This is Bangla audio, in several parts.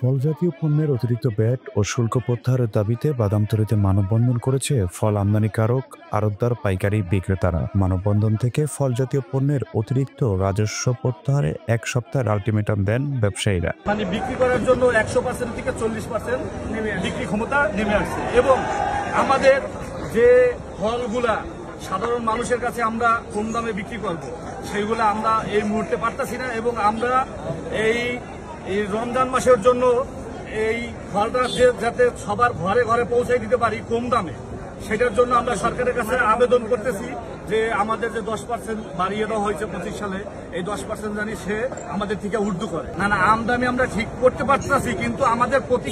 ফল জাতীয় পণ্যের অতিরিক্ত ভ্যাট ও শুল্ক প্রত্যাহারের দাবিতে বাদামতলীতে মানববন্ধন করেছে ফল আমদানিকারক, আড়তদার, পাইকারি বিক্রেতারা। মানববন্ধন থেকে ফল জাতীয় পণ্যের অতিরিক্ত রাজস্ব প্রত্যাহারে এক সপ্তাহের আলটিমেটাম দেন ব্যবসায়ীরা। মানে বিক্রি করার জন্য 100% থেকে 40% বিক্রি ক্ষমতা নেমে আসছে এবং আমাদের যে ফলগুলা সাধারণ মানুষের কাছে আমরা কম দামে বিক্রি করব সেইগুলো আমরা এই মুহূর্তে পারতাছি না এবং আমরা এই রমজান মাসের জন্য এই ফলটা যাতে সবার ঘরে ঘরে পৌঁছে দিতে পারি কম দামে, সেটার জন্য আমরা সরকারের কাছে আবেদন করতেছি যে আমাদের যে 10% বাড়িয়ে দেওয়া হয়েছে 25 সালে, এই 10% জানি সে আমাদের থেকে উর্দু করে। না আমদানি আমরা ঠিক করতে পারতেছি, কিন্তু আমাদের প্রতি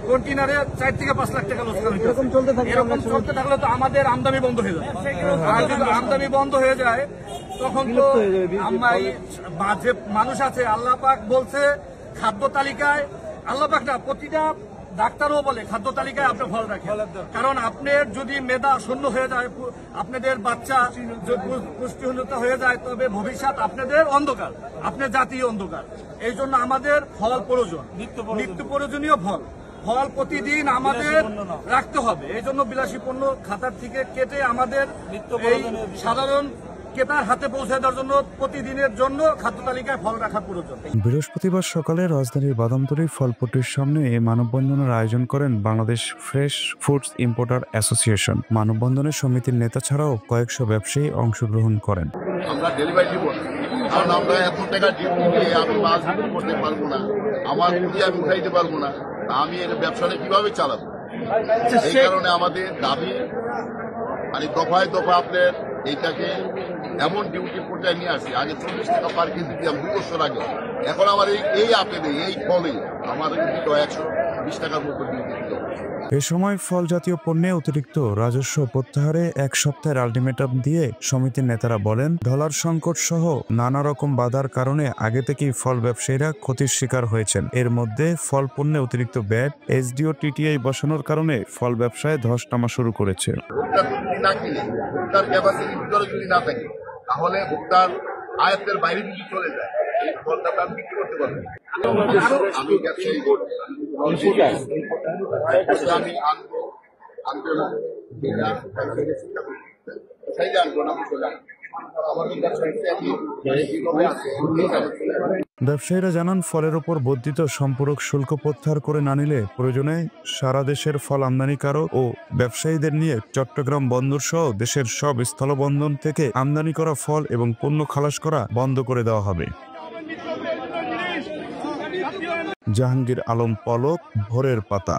কন্টেনারে 4 থেকে 5 লাখ টাকা লোকসান হচ্ছে। এরকম চলতে থাকলে তো আমাদের আমদানি বন্ধ হয়ে যায়। আর যদি আমদানি বন্ধ হয়ে যায় তখন তো যে মানুষ আছে, আল্লাহ পাক বলছে খাদ্য তালিকায়, আল্লাহ পাক না প্রতিটা ডাক্তারও বলে খাদ্য তালিকায় আপনি ফল রাখেন, কারণ আপনার যদি মেধা শূন্য হয়ে যায়, আপনাদের বাচ্চা পুষ্টিহীনতা হয়ে যায়, তবে ভবিষ্যৎ আপনাদের অন্ধকার, আপনার জাতীয় অন্ধকার। এই জন্য আমাদের ফল প্রয়োজন, নিত্য প্রয়োজনীয় ফল প্রতিদিন আমাদের রাখতে হবে। এই জন্য বিলাসী পণ্য খাতার থেকে কেটে আমাদের এই সাধারণ ক্রেতার হাতে পৌঁছে দেওয়ার জন্য প্রতিদিনের জন্য খাদ্য তালিকায় ফল রাখা প্রয়োজন। বৃহস্পতিবার সকালে রাজধানীর বাদামতলী ফলপট্টির সামনে এই মানববন্ধনের আয়োজন করেন Bangladesh fresh foods importer association. মানববন্ধনে সমিতির নেতা ছাড়াও কয়েকশো ব্যবসায়ী অংশগ্রহণ করেন। আমরা ডেলিভারি দিব, কারণ আমরা এত টাকা ডিউটি দিয়ে আমি মাছ বিক্রি করতে পারবো না, আমার পুঁজি আমি উঠাইতে পারবো না, আমি এর ব্যবসাটা কিভাবে চালাবো? এই কারণে আমাদের দাবি মানে দফায় দফা আপনার এইটাকে এমন ডিউটি পর্যায়ে নিয়ে আসি। আগে 40 টাকা পার কেজি দিলাম 2 বছর আগে, এখন আমার এই আপেলে এই ফলে আমার 120 টাকার মতো ডিউটি দিতে হবে। এ সময় ফল জাতীয় পণ্যে অতিরিক্ত রাজস্ব প্রত্যাহারে এক সপ্তাহের আলটিমেটাম দিয়ে সমিতির নেতারা বলেন, ডলার সংকট সহ নানা রকম বাধার কারণে আগে থেকেই ফল ব্যবসায়ীরা ক্ষতির শিকার হয়েছেন। এর মধ্যে ফল পণ্যে অতিরিক্ত ভ্যাট, এসডিও টিটিআই বসানোর কারণে ফল ব্যবসায় ধস নামা শুরু করেছে। যদি না থাকে তাহলে ভোক্তার আয়ত্তের বাইরে যদি চলে যায়, এই ফলটা তার বিক্রি করতে পারবে। আমি ব্যবসায়ী আমি আনবো ব্যবসায়ীরা জানান, ফলের উপর বর্ধিত সম্পূরক শুল্ক প্রত্যাহার করে না নিলে প্রয়োজনে সারা দেশের ফল আমদানিকারক ও ব্যবসায়ীদের নিয়ে চট্টগ্রাম বন্দর সহ দেশের সব স্থলবন্দর থেকে আমদানি করা ফল এবং পণ্য খালাস করা বন্ধ করে দেওয়া হবে। জাহাঙ্গীর আলম পলক, ভোরের পাতা।